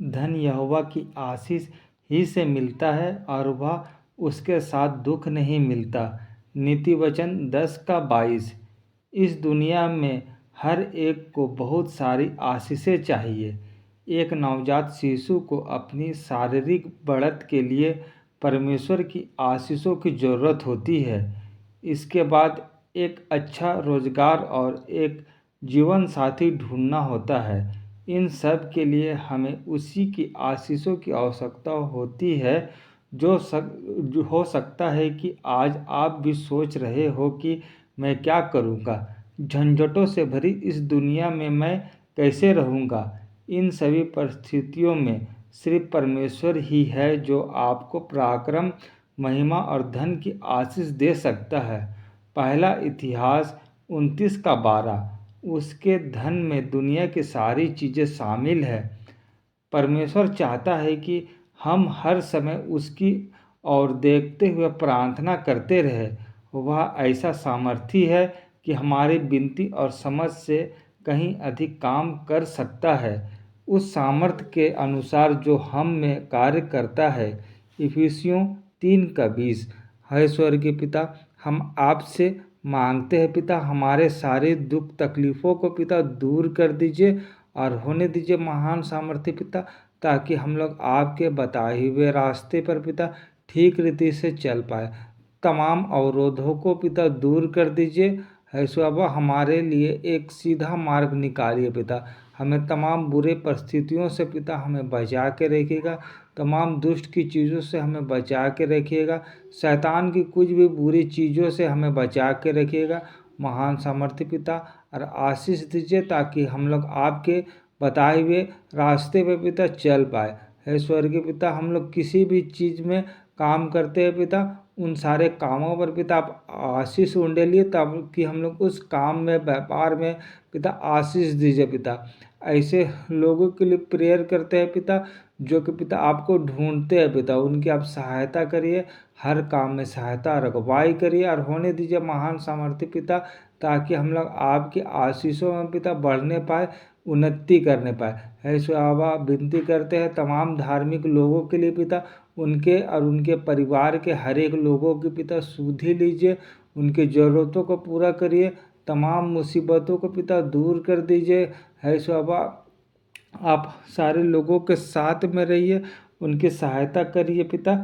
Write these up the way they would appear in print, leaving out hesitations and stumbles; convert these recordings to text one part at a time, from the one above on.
धन यहोवा की आशीष ही से मिलता है और वह उसके साथ दुख नहीं मिलता। नीति वचन 10:22। इस दुनिया में हर एक को बहुत सारी आशीषें चाहिए। एक नवजात शिशु को अपनी शारीरिक बढ़त के लिए परमेश्वर की आशीषों की ज़रूरत होती है। इसके बाद एक अच्छा रोजगार और एक जीवन साथी ढूंढना होता है। इन सब के लिए हमें उसी की आशीषों की आवश्यकता होती है। जो हो सकता है कि आज आप भी सोच रहे हो कि मैं क्या करूँगा, झंझटों से भरी इस दुनिया में मैं कैसे रहूँगा। इन सभी परिस्थितियों में सिर्फ परमेश्वर ही है जो आपको पराक्रम, महिमा और धन की आशीष दे सकता है। पहला इतिहास 29:12। उसके धन में दुनिया की सारी चीज़ें शामिल है। परमेश्वर चाहता है कि हम हर समय उसकी ओर देखते हुए प्रार्थना करते रहें। वह ऐसा सामर्थी है कि हमारी विनती और समझ से कहीं अधिक काम कर सकता है, उस सामर्थ्य के अनुसार जो हम में कार्य करता है। इफिसियों 3:20। है स्वर्गीय पिता, हम आपसे मांगते हैं पिता, हमारे सारे दुख तकलीफ़ों को पिता दूर कर दीजिए और होने दीजिए महान सामर्थ्य पिता, ताकि हम लोग आपके बताए हुए रास्ते पर पिता ठीक रीति से चल पाए। तमाम अवरोधों को पिता दूर कर दीजिए। है बाबा, हमारे लिए एक सीधा मार्ग निकालिए पिता। हमें तमाम बुरे परिस्थितियों से पिता हमें बचा के रखिएगा। तमाम दुष्ट की चीज़ों से हमें बचा के रखिएगा। शैतान की कुछ भी बुरी चीज़ों से हमें बचा के रखिएगा महान सामर्थ्य पिता। और आशीष दीजिए ताकि हम लोग आपके बताए हुए रास्ते पे पिता चल पाए। हे स्वर्गीय पिता, हम लोग किसी भी चीज़ में काम करते हैं पिता, उन सारे कामों पर पिता आप आशीष उंडेलिए ताकि हम लोग उस काम में, व्यापार में पिता आशीष दीजिए पिता। ऐसे लोगों के लिए प्रेयर करते हैं पिता जो कि पिता आपको ढूंढते हैं पिता, उनकी आप सहायता करिए, हर काम में सहायता रखवाई करिए और होने दीजिए महान सामर्थ्य पिता, ताकि हम लोग आपकी आशीषों में पिता बढ़ने पाए, उन्नति करने पाए। ऐसे बाबा विनती करते हैं तमाम धार्मिक लोगों के लिए पिता, उनके और उनके परिवार के हर एक लोगों की पिता सुधि लीजिए, उनकी ज़रूरतों को पूरा करिए, तमाम मुसीबतों को पिता दूर कर दीजिए। ऐसे बाबा आप सारे लोगों के साथ में रहिए, उनकी सहायता करिए पिता।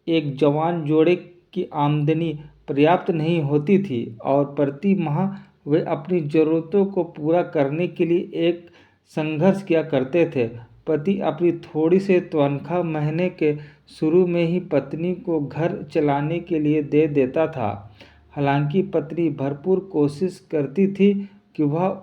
एक जवान जोड़े की आमदनी पर्याप्त नहीं होती थी और प्रति माह वे अपनी ज़रूरतों को पूरा करने के लिए एक संघर्ष किया करते थे। पति अपनी थोड़ी सी तनख्वाह महीने के शुरू में ही पत्नी को घर चलाने के लिए दे देता था। हालांकि पत्नी भरपूर कोशिश करती थी कि वह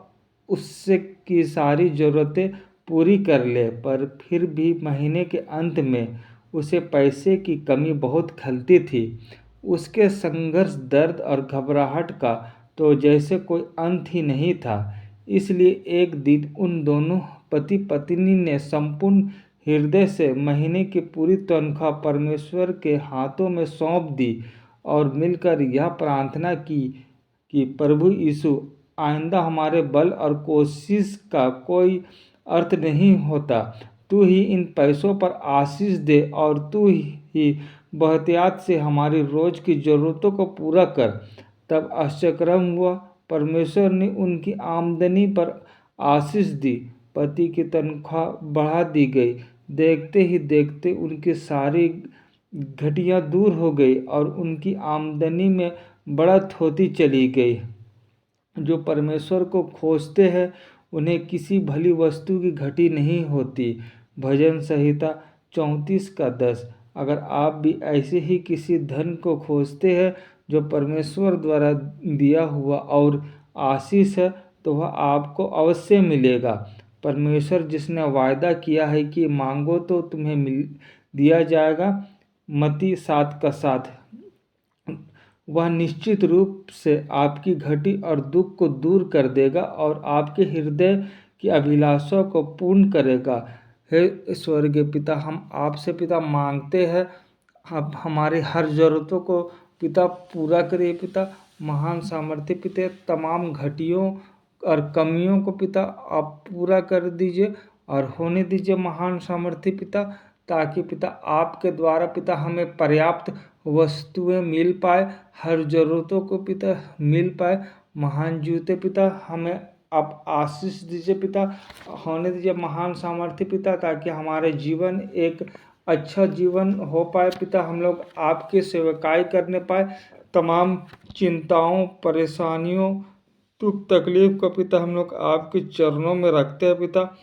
उससे की सारी ज़रूरतें पूरी कर ले, पर फिर भी महीने के अंत में उसे पैसे की कमी बहुत खलती थी। उसके संघर्ष, दर्द और घबराहट का तो जैसे कोई अंत ही नहीं था। इसलिए एक दिन उन दोनों पति पत्नी ने संपूर्ण हृदय से महीने की पूरी तनख्वाह परमेश्वर के हाथों में सौंप दी और मिलकर यह प्रार्थना की कि प्रभु यीशु, आइंदा हमारे बल और कोशिश का कोई अर्थ नहीं होता। तू ही इन पैसों पर आशीष दे और तू ही बहतियात से हमारी रोज की ज़रूरतों को पूरा कर। तब आश्चर्यक्रम हुआ, परमेश्वर ने उनकी आमदनी पर आशीष दी। पति की तनख्वाह बढ़ा दी गई। देखते ही देखते उनकी सारी घटियाँ दूर हो गई और उनकी आमदनी में बढ़त होती चली गई। जो परमेश्वर को खोजते हैं उन्हें किसी भली वस्तु की घटी नहीं होती। भजन संहिता 34:10। अगर आप भी ऐसे ही किसी धन को खोजते हैं जो परमेश्वर द्वारा दिया हुआ और आशीष है, तो वह आपको अवश्य मिलेगा। परमेश्वर जिसने वायदा किया है कि मांगो तो तुम्हें मिल दिया जाएगा, मत्ती 7:7, वह निश्चित रूप से आपकी घटी और दुख को दूर कर देगा और आपके हृदय की अभिलाषा को पूर्ण करेगा। हे स्वर्गीय पिता, हम आपसे पिता मांगते हैं, आप हमारी हर ज़रूरतों को पिता पूरा करिए पिता। महान सामर्थ्य पिता, तमाम घटियों और कमियों को पिता आप पूरा कर दीजिए और होने दीजिए महान सामर्थ्य पिता, ताकि पिता आपके द्वारा पिता हमें पर्याप्त वस्तुएं मिल पाए, हर ज़रूरतों को पिता मिल पाए। महान जूते पिता हमें आप आशीष दीजिए पिता, होने दीजिए महान सामर्थ्य पिता, ताकि हमारे जीवन एक अच्छा जीवन हो पाए पिता, हम लोग आपकी सेवकाई करने पाए। तमाम चिंताओं, परेशानियों, दुख तकलीफ का पिता हम लोग आपके चरणों में रखते हैं पिता।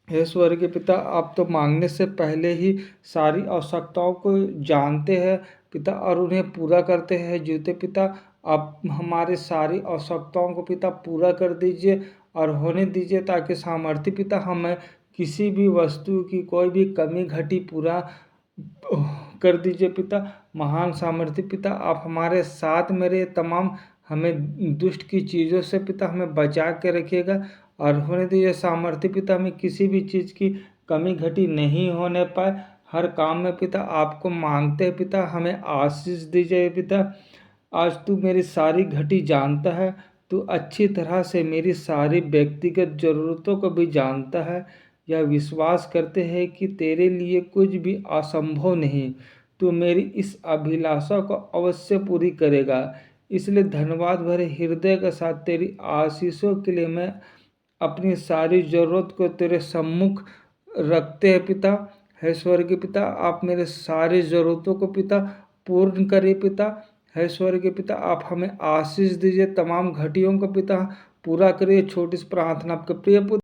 हे स्वर्गीय पिता, आप तो मांगने से पहले ही सारी आवश्यकताओं को जानते हैं पिता और उन्हें पूरा करते हैं। जूते पिता, आप हमारे सारी आवश्यकताओं को पिता पूरा कर दीजिए और होने दीजिए, ताकि सामर्थ्य पिता हमें किसी भी वस्तु की कोई भी कमी घटी पूरा कर दीजिए पिता। महान सामर्थ्य पिता, आप हमारे साथ में रहिए, तमाम हमें दुष्ट की चीज़ों से पिता हमें बचा के रखिएगा और होने दीजिए सामर्थ्य पिता, हमें किसी भी चीज़ की कमी घटी नहीं होने पाए। हर काम में पिता आपको मांगते हैं पिता, हमें आशीष दीजिए पिता। आज तू मेरी सारी घटी जानता है, तू अच्छी तरह से मेरी सारी व्यक्तिगत ज़रूरतों को भी जानता है। यह विश्वास करते हैं कि तेरे लिए कुछ भी असंभव नहीं, तू मेरी इस अभिलाषा को अवश्य पूरी करेगा। इसलिए धन्यवाद भरे हृदय के साथ तेरी आशीषों के लिए मैं अपनी सारी ज़रूरत को तेरे सम्मुख रखते हैं पिता। हे स्वर्गीय पिता, आप मेरे सारी ज़रूरतों को पिता पूर्ण करिए पिता। हे स्वर्गीय पिता, आप हमें आशीष दीजिए, तमाम घटियों को पिता पूरा करिए। छोटी सी प्रार्थना आपके प्रिय पुत्र